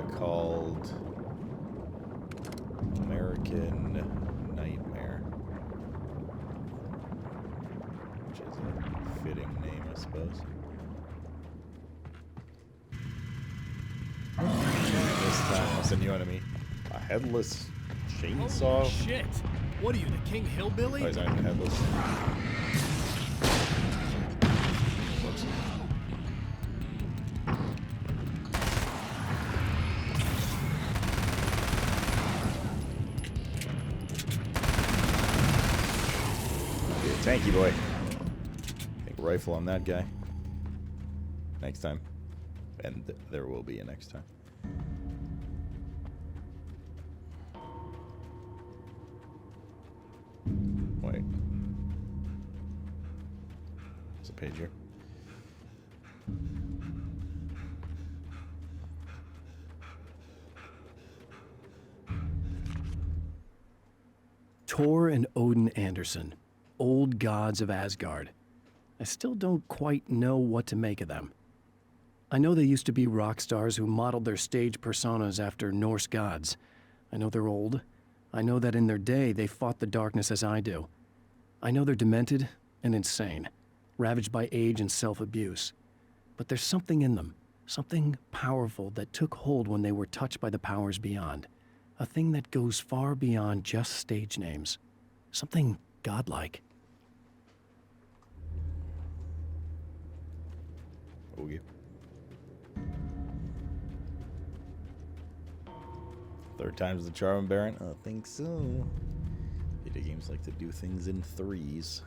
called American Nightmare, which is a fitting name, I suppose. This time I'll send you enemy. A headless chainsaw? Holy shit! What are you, the King Hillbilly? Oh, he's not even headless. Whoops. Tanky boy. Take a rifle on that guy. Next time. And there will be a next time. Wait. There's a page here. Thor and Odin Anderson, old gods of Asgard. I still don't quite know what to make of them. I know they used to be rock stars who modeled their stage personas after Norse gods. I know they're old. I know that in their day they fought the darkness as I do. I know they're demented and insane, ravaged by age and self-abuse. But there's something in them, something powerful that took hold when they were touched by the powers beyond. A thing that goes far beyond just stage names. Something godlike. Okay. Third time's the charm, Baron? I think so. Video games like to do things in threes.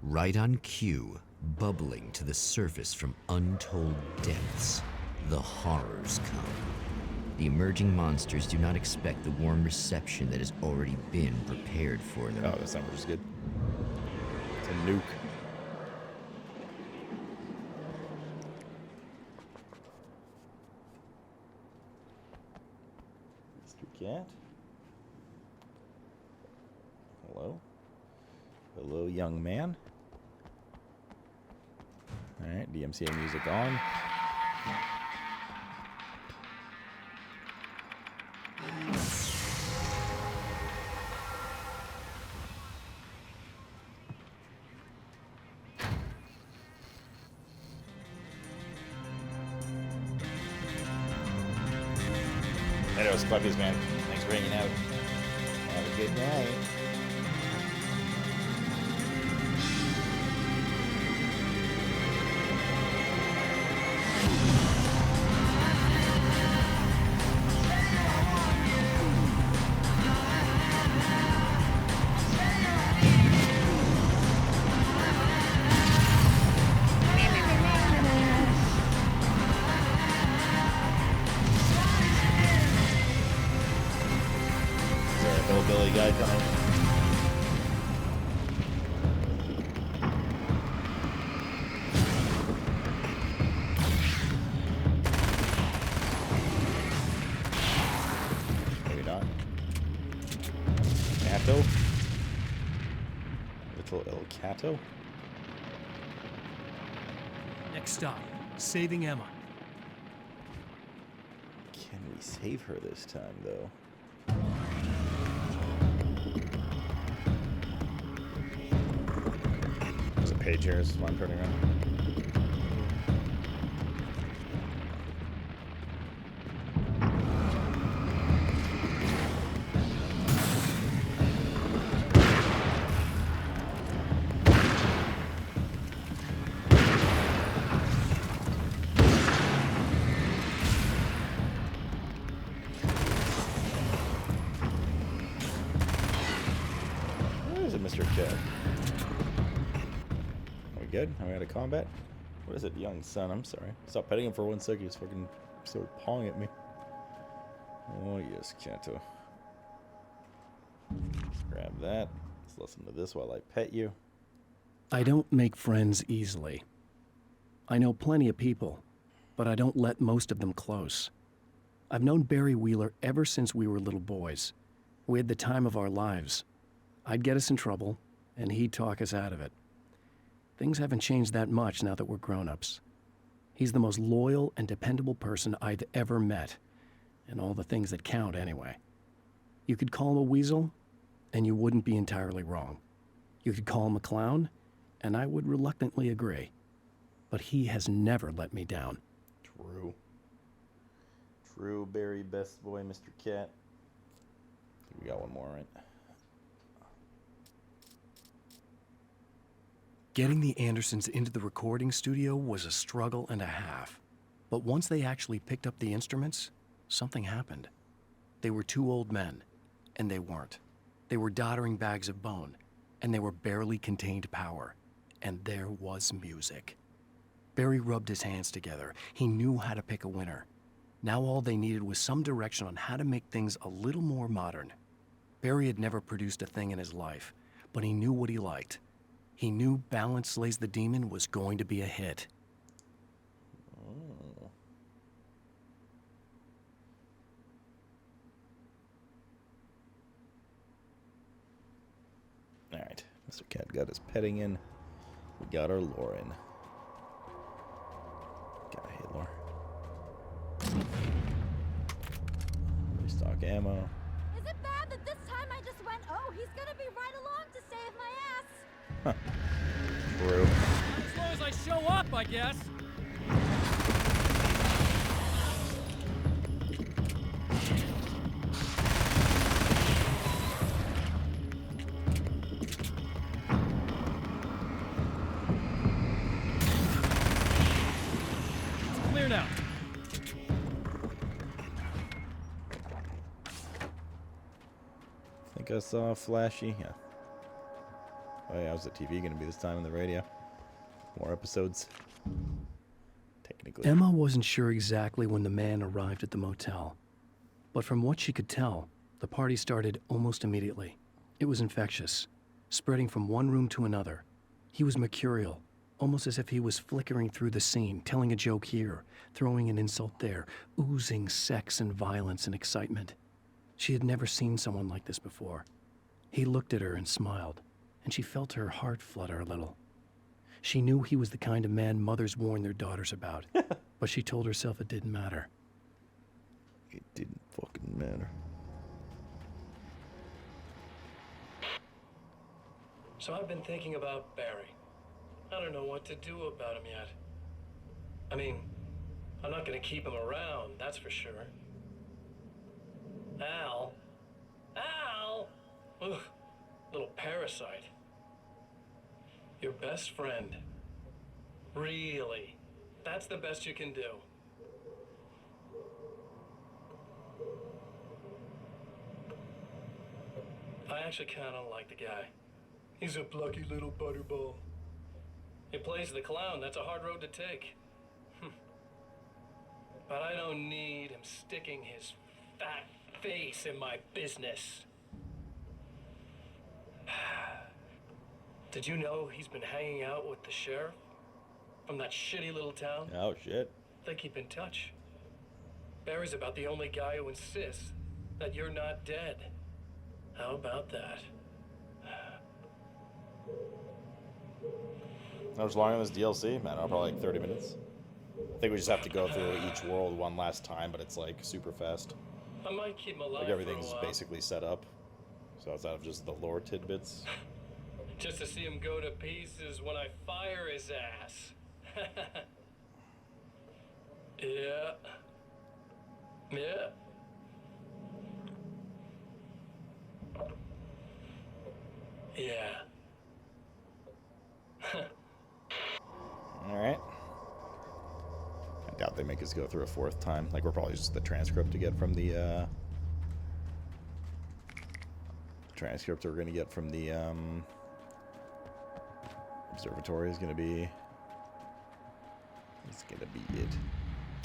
Right on cue, bubbling to the surface from untold depths, the horrors come. The emerging monsters do not expect the warm reception that has already been prepared for them. Oh, this number is good. It's a nuke. Mr. Cat? Hello? Hello, young man. Alright, DMCA music on. That was Puppies, man. Thanks for hanging out. Have a good night. Hillbilly guy coming. Maybe not. Cato? Little El Cato? Next stop, saving Emma. Can we save her this time, though? There's a page here, this is why I'm turning around. Where is it, Mr. Cat? Good. Are we out of combat? What is it, young son? I'm sorry. Stop petting him for 1 second. He's fucking started pawing at me. Oh yes, Kanto. Let's grab that. Let's listen to this while I pet you. I don't make friends easily. I know plenty of people, but I don't let most of them close. I've known Barry Wheeler ever since we were little boys. We had the time of our lives. I'd get us in trouble, and he'd talk us out of it. Things haven't changed that much now that we're grown-ups. He's the most loyal and dependable person I've ever met. And all the things that count, anyway. You could call him a weasel, and you wouldn't be entirely wrong. You could call him a clown, and I would reluctantly agree. But he has never let me down. True. True, Barry, best boy, Mr. Cat. I think we got one more, right? Getting the Andersons into the recording studio was a struggle and a half. But once they actually picked up the instruments, something happened. They were two old men, and they weren't. They were doddering bags of bone, and they were barely contained power. And there was music. Barry rubbed his hands together. He knew how to pick a winner. Now all they needed was some direction on how to make things a little more modern. Barry had never produced a thing in his life, but he knew what he liked. He knew Balance Slays the Demon was going to be a hit. Oh. Alright, Mr. Cat got his petting in. We got our lore in. Gotta hit lore. Restock ammo. Is it bad that this time I just went, oh, he's gonna be right along to save my ass? Huh. True. As long as I show up, I guess. It's clear now. I think I saw Flashy. Yeah. Oh yeah, how's the TV gonna be this time on the radio? More episodes. Technically. Emma wasn't sure exactly when the man arrived at the motel. But from what she could tell, the party started almost immediately. It was infectious, spreading from one room to another. He was mercurial, almost as if he was flickering through the scene, telling a joke here, throwing an insult there, oozing sex and violence and excitement. She had never seen someone like this before. He looked at her and smiled, and she felt her heart flutter a little. She knew he was the kind of man mothers warn their daughters about, but she told herself it didn't matter. It didn't fucking matter. So I've been thinking about Barry. I don't know what to do about him yet. I mean, I'm not gonna keep him around, that's for sure. Al? Al? Ugh, little parasite. Your best friend. Really? That's the best you can do. I actually kind of like the guy. He's a plucky little butterball. He plays the clown. That's a hard road to take. But I don't need him sticking his fat face in my business. Did you know he's been hanging out with the sheriff from that shitty little town? Oh shit. They keep in touch. Barry's about the only guy who insists that you're not dead. How about that? How much longer on this DLC? Man, probably like 30 minutes. I think we just have to go through each world one last time, but it's like super fast. I might keep him alive. Like everything's for a while, basically set up. So outside of just the lore tidbits. just to see him go to pieces when I fire his ass. Yeah. Yeah. Yeah. Alright. I doubt they make us go through a fourth time. Like, we're probably just the transcript to get from the, transcript we're gonna get from the, observatory is gonna be... It's gonna be it.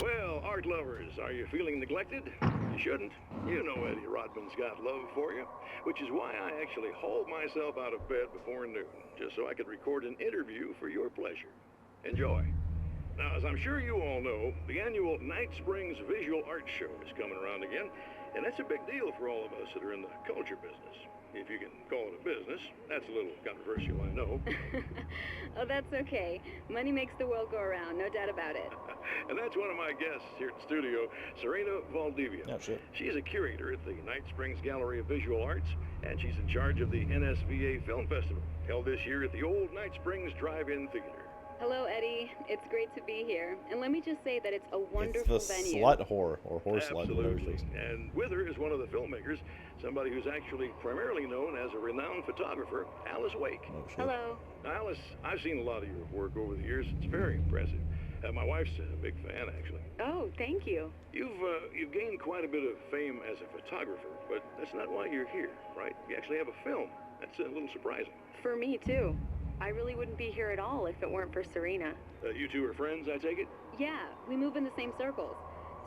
Well, art lovers, are you feeling neglected? You shouldn't. You know Eddie Rodman's got love for you, which is why I actually hauled myself out of bed before noon, just so I could record an interview for your pleasure. Enjoy. Now, as I'm sure you all know, the annual Night Springs Visual Art Show is coming around again, and that's a big deal for all of us that are in the culture business. if you can call it a business. That's a little controversial, I know. Oh, that's okay. Money makes the world go around, no doubt about it. And that's one of my guests here at the studio, Serena Valdivia. Oh, shit. She's a curator at the Night Springs Gallery of Visual Arts, and she's in charge of the NSVA Film Festival, held this year at the old Night Springs Drive-In Theater. Hello, Eddie. It's great to be here. And let me just say that it's a wonderful It's the venue. slut whore, or horse slut, whatever she Absolutely. is. And with her is one of the filmmakers, somebody who's actually primarily known as a renowned photographer, Alice Wake. Oh, shit. Hello. Now, Alice, I've seen a lot of your work over the years. It's very impressive. My wife's a big fan, actually. Oh, thank you. You've gained quite a bit of fame as a photographer, but that's not why you're here, right? You actually have a film. That's a little surprising. For me, too. I really wouldn't be here at all if it weren't for Serena. You two are friends, I take it? Yeah, we move in the same circles.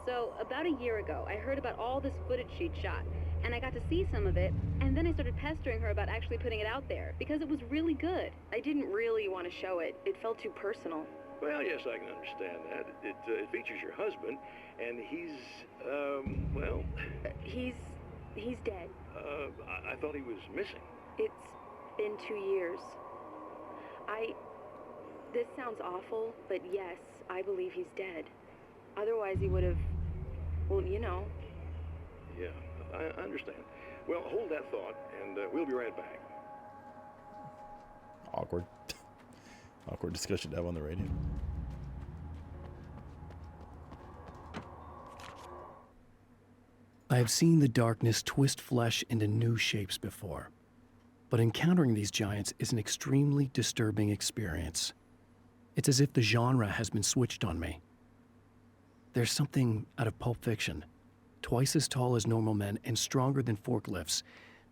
So, about a year ago, I heard about all this footage she'd shot, and I got to see some of it, and then I started pestering her about actually putting it out there, because it was really good. I didn't really want to show it. It felt too personal. Well, yes, I can understand that. It features your husband, and he's, well... He's dead. I thought he was missing. It's been 2 years. This sounds awful, but yes, I believe he's dead. Otherwise he would have, well, you know. Yeah, I understand. Well, hold that thought, and we'll be right back. Awkward. Awkward discussion to have on the radio. I have seen the darkness twist flesh into new shapes before, but encountering these giants is an extremely disturbing experience. It's as if the genre has been switched on me. There's something out of Pulp Fiction. Twice as tall as normal men and stronger than forklifts,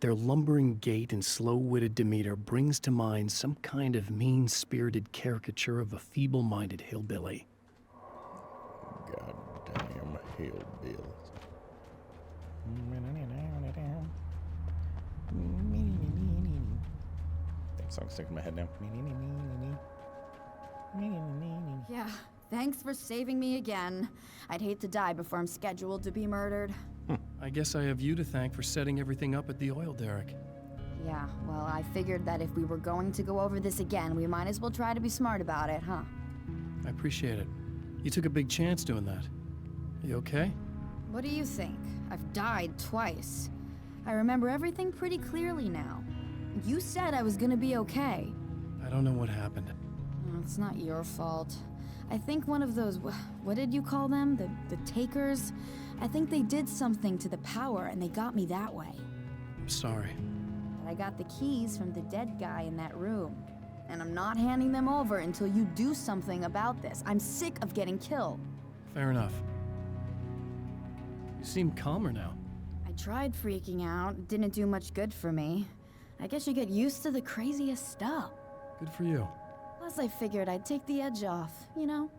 their lumbering gait and slow-witted demeanor brings to mind some kind of mean-spirited caricature of a feeble-minded hillbilly. Goddamn hillbillies. That song's stuck in my head now. Yeah, thanks for saving me again. I'd hate to die before I'm scheduled to be murdered. I guess I have you to thank for setting everything up at the oil derrick. Yeah, well, I figured that if we were going to go over this again, we might as well try to be smart about it, huh? I appreciate it. You took a big chance doing that. You okay? What do you think? I've died twice. I remember everything pretty clearly now. You said I was gonna be okay. I don't know what happened. It's not your fault. I think one of those, what did you call them? The takers? I think they did something to the power and they got me that way. I'm sorry. But I got the keys from the dead guy in that room. And I'm not handing them over until you do something about this. I'm sick of getting killed. Fair enough. You seem calmer now. I tried freaking out. It didn't do much good for me. I guess you get used to the craziest stuff. Good for you. Plus I figured I'd take the edge off, you know?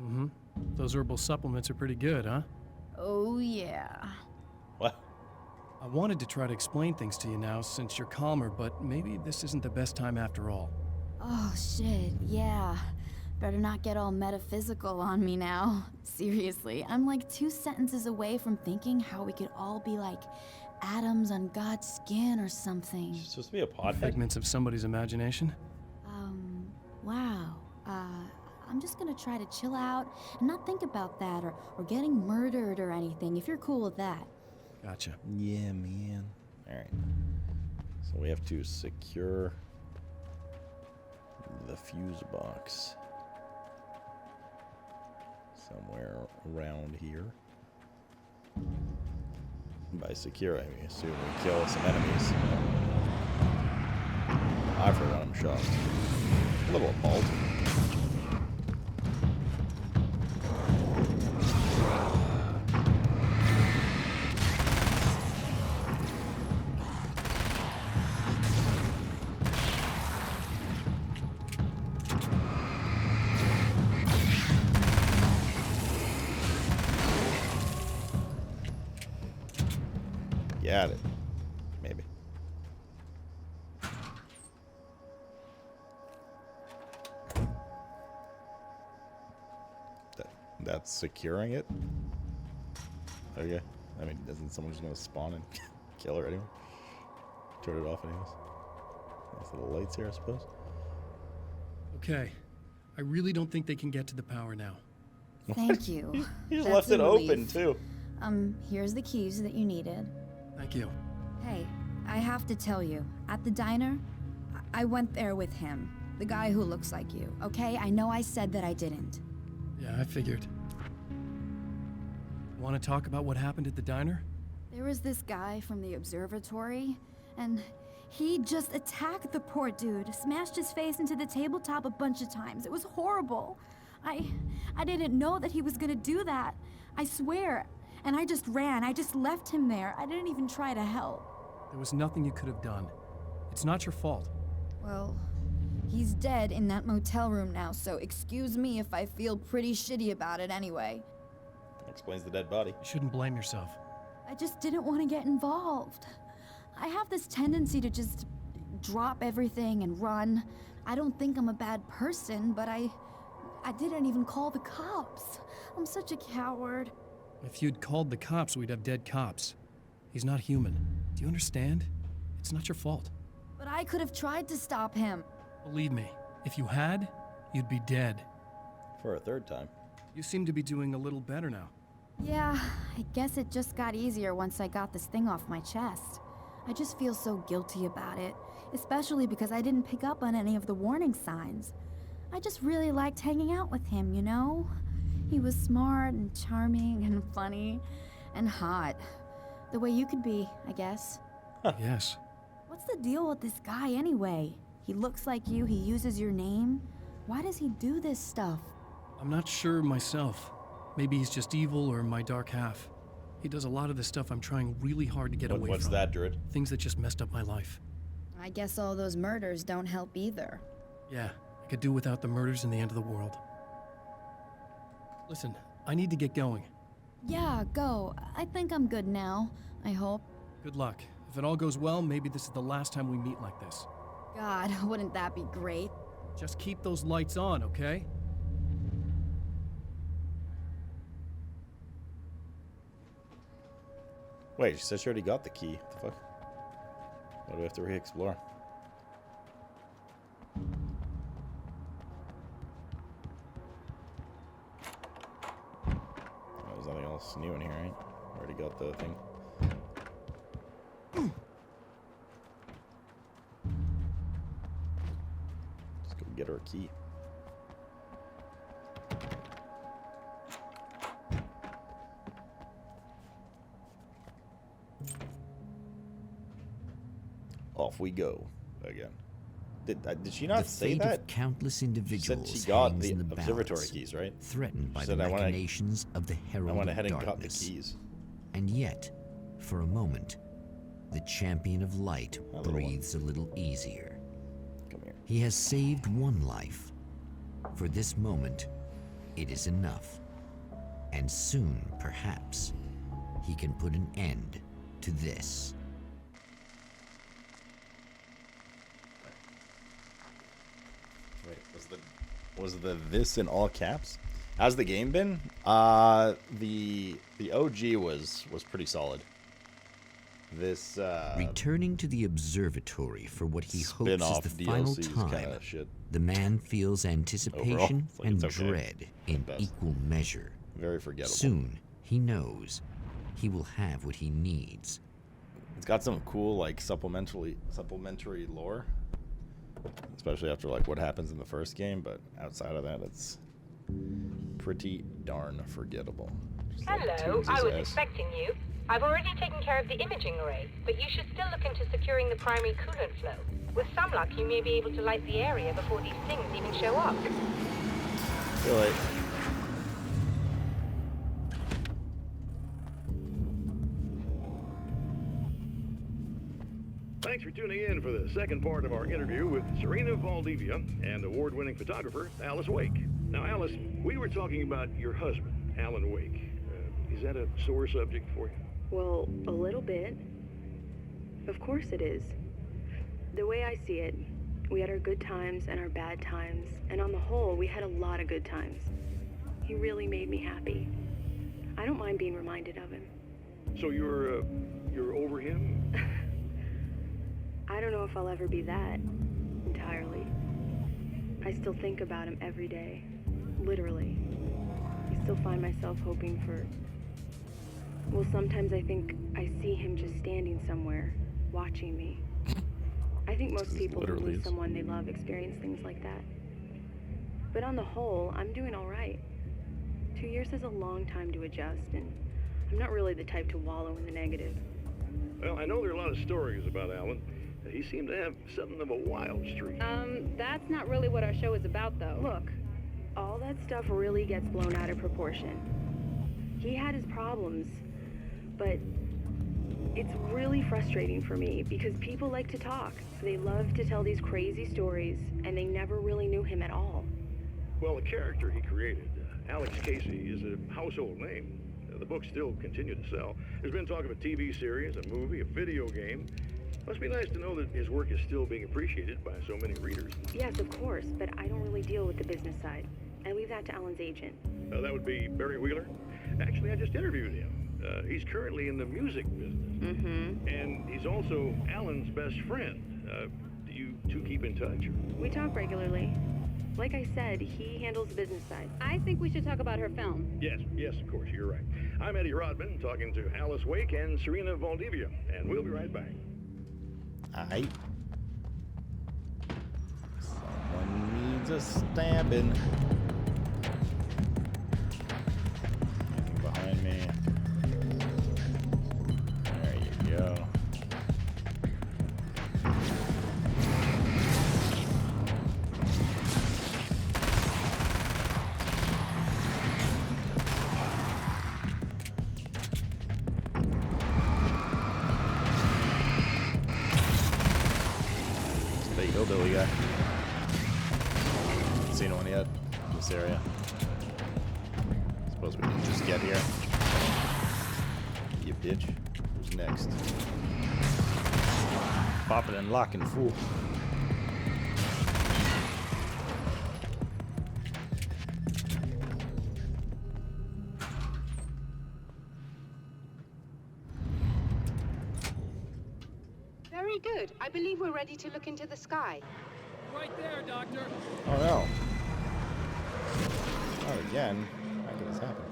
Mm-hmm. Those herbal supplements are pretty good, huh? Oh yeah. What? I wanted to try to explain things to you now since you're calmer, but maybe this isn't the best time after all. Oh shit, yeah. Better not get all metaphysical on me now. Seriously, I'm like 2 sentences away from thinking how we could all be like atoms on God's skin or something. She's supposed to be a pothead. Figments of somebody's imagination? Wow. I'm just gonna try to chill out and not think about that or getting murdered or anything, if you're cool with that. Gotcha. Yeah, man. Alright. So we have to secure the fuse box somewhere around here. By secure, I assume we kill some enemies. I, for one, am shocked. A little appalled. Got it. Maybe. That's securing it? Okay. I mean, isn't someone just gonna spawn and kill her anyway? Turn it off anyways. Nice little lights here, I suppose. Okay. I really don't think they can get to the power now. Thank you. He just That's left it a open, relief. too. Here's the keys that you needed. Thank you. Hey, I have to tell you, at the diner, I went there with him. The guy who looks like you, okay? I know I said that I didn't. Yeah, I figured. Want to talk about what happened at the diner? There was this guy from the observatory, and he just attacked the poor dude, smashed his face into the tabletop a bunch of times. It was horrible. I didn't know that he was gonna do that. I swear. And I just ran. I just left him there. I didn't even try to help. There was nothing you could have done. It's not your fault. Well, he's dead in that motel room now, so excuse me if I feel pretty shitty about it anyway. Explains the dead body. You shouldn't blame yourself. I just didn't want to get involved. I have this tendency to just drop everything and run. I don't think I'm a bad person, but I didn't even call the cops. I'm such a coward. If you'd called the cops, we'd have dead cops. He's not human. Do you understand? It's not your fault. But I could have tried to stop him. Believe me, if you had, you'd be dead. For a third time. You seem to be doing a little better now. Yeah, I guess it just got easier once I got this thing off my chest. I just feel so guilty about it, especially because I didn't pick up on any of the warning signs. I just really liked hanging out with him, you know? He was smart and charming and funny and hot. The way you could be, I guess. Yes. What's the deal with this guy anyway? He looks like you, he uses your name. Why does he do this stuff? I'm not sure myself. Maybe he's just evil or my dark half. He does a lot of the stuff I'm trying really hard to get away What's from. that, Druid? Things that just messed up my life. I guess all those murders don't help either. Yeah, I could do without the murders and the end of the world. Listen, I need to get going. Yeah, go. I think I'm good now. I hope. Good luck. If it all goes well, maybe this is the last time we meet like this. God, wouldn't that be great? Just keep those lights on, okay? Wait, she said she already got the key. What the fuck? Why do we have to re-explore? Oh, there's nothing else new in here, right? Already got the thing. Let's go get her a key. Off we go again. Did she not The say fate that? of countless She said individuals she got hangs the in the observatory balance, keys, right? threatened by She the said, machinations of the I Herald went of ahead and got the Darkness. keys. And yet, for a moment, the champion of light little breathes a little easier. Come here. He has saved one life. For this moment, it is enough. And soon, perhaps, he can put an end to this. Wait, was the this in all caps? How's the game been? The OG was pretty solid. This Returning to the observatory for what he hopes is spin-off the final DLCs time, kinda shit. the man feels anticipation it's like and it's okay. dread in At best. equal measure. Very forgettable. Soon, he knows he will have what he needs. It's got some cool like supplementary lore, especially after like what happens in the first game. But outside of that, it's pretty darn forgettable. Just, like, Hello, tunes his I was ass. expecting you. I've already taken care of the imaging array, but you should still look into securing the primary coolant flow. With some luck, you may be able to light the area before these things even show up. Feel like Thanks for tuning in for the second part of our interview with Serena Valdivia and award-winning photographer Alice Wake. Now, Alice, we were talking about your husband, Alan Wake. Is that a sore subject for you? Well, a little bit. Of course it is. The way I see it, we had our good times and our bad times, and on the whole, we had a lot of good times. He really made me happy. I don't mind being reminded of him. So you're over him? I don't know if I'll ever be that, entirely. I still think about him every day, literally. I still find myself hoping for... Well, sometimes I think I see him just standing somewhere, watching me. I think most people who lose someone they love experience things like that. But on the whole, I'm doing all right. 2 years is a long time to adjust, and I'm not really the type to wallow in the negative. Well, I know there are a lot of stories about Alan. He seemed to have something of a wild streak. That's not really what our show is about, though. Look, all that stuff really gets blown out of proportion. He had his problems, but it's really frustrating for me because people like to talk. They love to tell these crazy stories, and they never really knew him at all. Well, the character he created, Alex Casey, is a household name. The books still continue to sell. There's been talk of a TV series, a movie, a video game. Must be nice to know that his work is still being appreciated by so many readers. Yes, of course, but I don't really deal with the business side. I leave that to Alan's agent. That would be Barry Wheeler. Actually, I just interviewed him. He's currently in the music business. Mm-hmm. And he's also Alan's best friend. Do you two keep in touch? We talk regularly. Like I said, he handles the business side. I think we should talk about her film. Yes, of course, you're right. I'm Eddie Rodman, talking to Alice Wake and Serena Valdivia, and we'll be right back. Aight. Someone needs a stabbing. Anything behind me? There you go. Hillbilly guy. Haven't seen one yet in this area. Suppose we can just get here. You bitch. Who's next? Popping and locking, fool. Very good. I believe we're ready to look into the sky. Right there, Doctor. Oh no. Not again. How could this happen?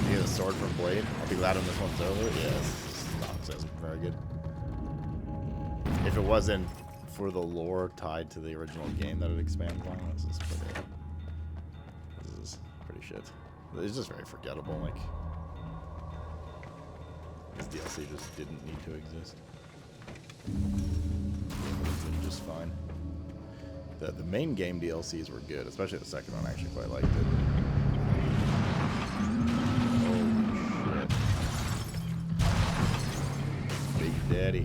You get a sword from Blade? I'll be glad when this one's over. Yes. Nonsense. Very good. If it wasn't for the lore tied to the original game that it expands on, this is pretty shit. It's just very forgettable. Like, this DLC just didn't need to exist. It's been just fine. The main game DLCs were good, especially the second one. I actually quite liked it. Holy shit. Big Daddy.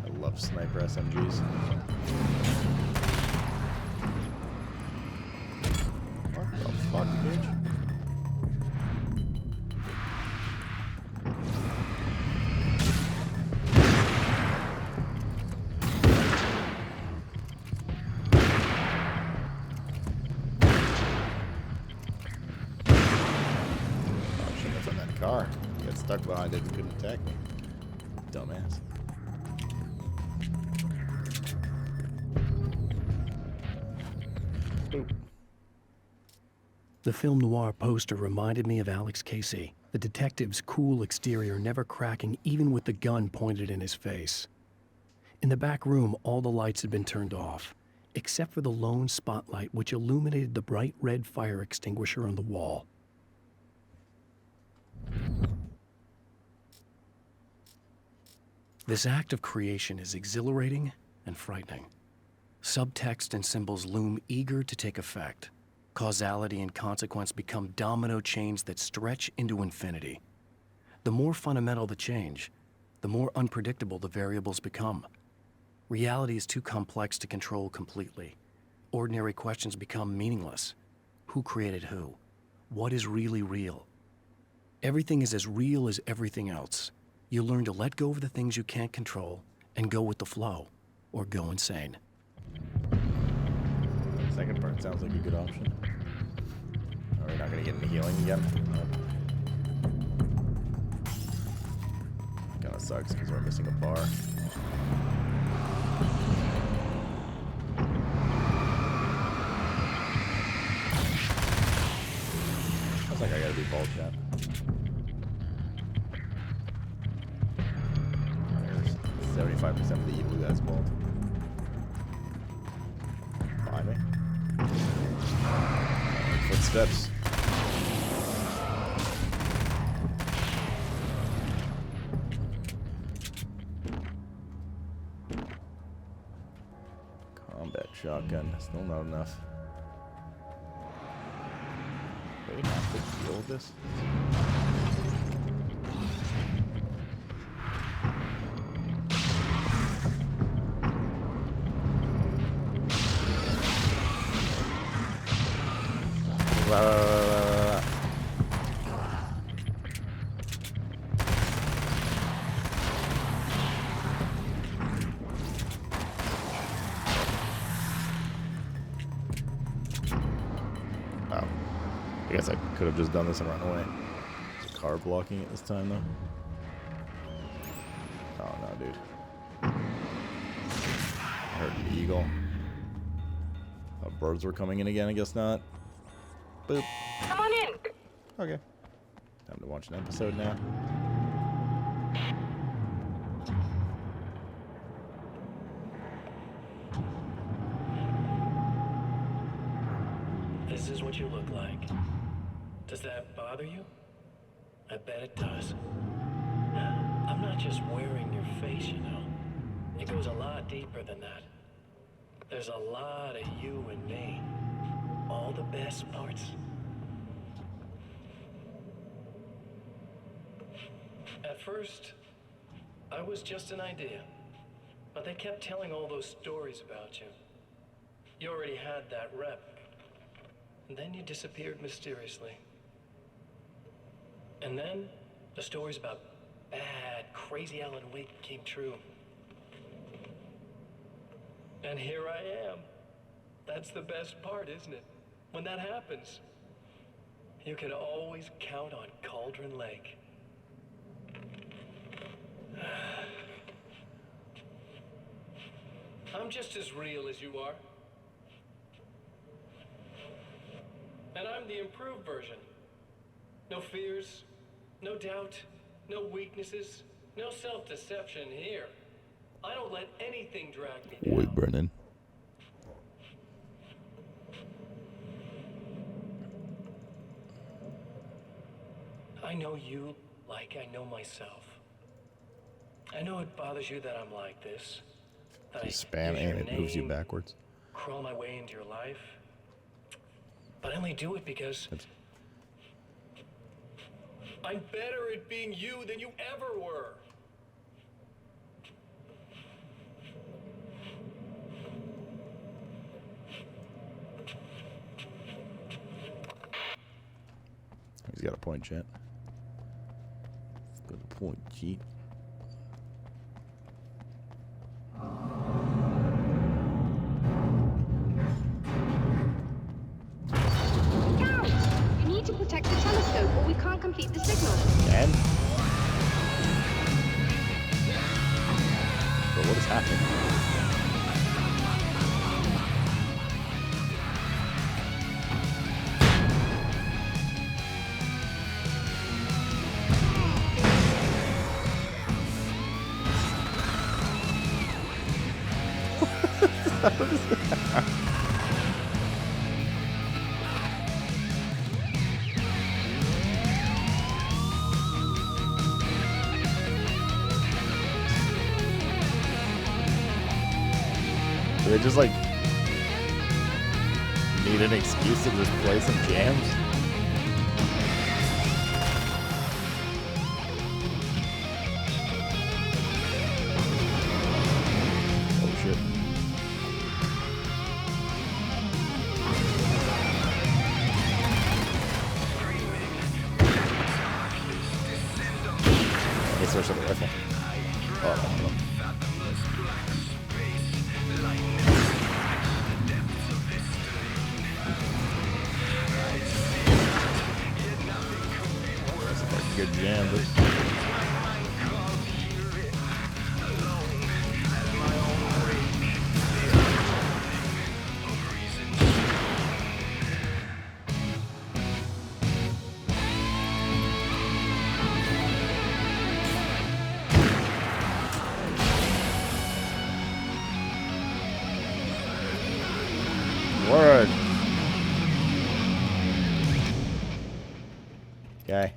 I love sniper SMGs. What the fuck, bitch? Oh, shit, that's on that car. You got stuck behind it and couldn't attack me. Dumbass. The film noir poster reminded me of Alex Casey, the detective's cool exterior never cracking even with the gun pointed in his face. In the back room, all the lights had been turned off, except for the lone spotlight which illuminated the bright red fire extinguisher on the wall. This act of creation is exhilarating and frightening. Subtext and symbols loom eager to take effect. Causality and consequence become domino chains that stretch into infinity. The more fundamental the change, the more unpredictable the variables become. Reality is too complex to control completely. Ordinary questions become meaningless. Who created who? What is really real? Everything is as real as everything else. You learn to let go of the things you can't control and go with the flow, or go insane. Second part sounds like a good option. Are we not gonna get any healing again? Nope. Kinda sucks because we're missing a bar. Looks like I gotta be bald chat. There's 75% of the evil guys bald. Behind me. Footsteps. Combat shotgun. Still not enough. Do we have to deal with this? Oh. I guess I could have just done this and run away. Is a car blocking it this time, though? Oh, no, dude. I heard an eagle. Birds were coming in again, I guess not. Boop. Come on in. Okay. Time to watch an episode now. This is what you look like. Does that bother you? I bet it does. I'm not just wearing your face, you know. It goes a lot deeper than that. There's a lot of you and me. All the best parts. At first, I was just an idea. But they kept telling all those stories about you. You already had that rep. And then you disappeared mysteriously. And then the stories about bad, crazy Alan Wake came true. And here I am. That's the best part, isn't it? When that happens, you can always count on Cauldron Lake. I'm just as real as you are. And I'm the improved version. No fears, no doubt, no weaknesses, no self-deception here. I don't let anything drag me down. Wait, Brennan. I know you like I know myself. I know it bothers you that I'm like this. That I Spam use your and it moves you name, backwards. Crawl my way into your life. But I only do it because I'm better at being you than you ever were. He's got a point, chat. Got a point, cheat. You need to protect the telescope or we can't complete the signal. And? But what is happening? Do they just like need an excuse to just play some jams? Oh shit. Hey, switch to the rifle. Oh, no. Good jam, but word. Okay.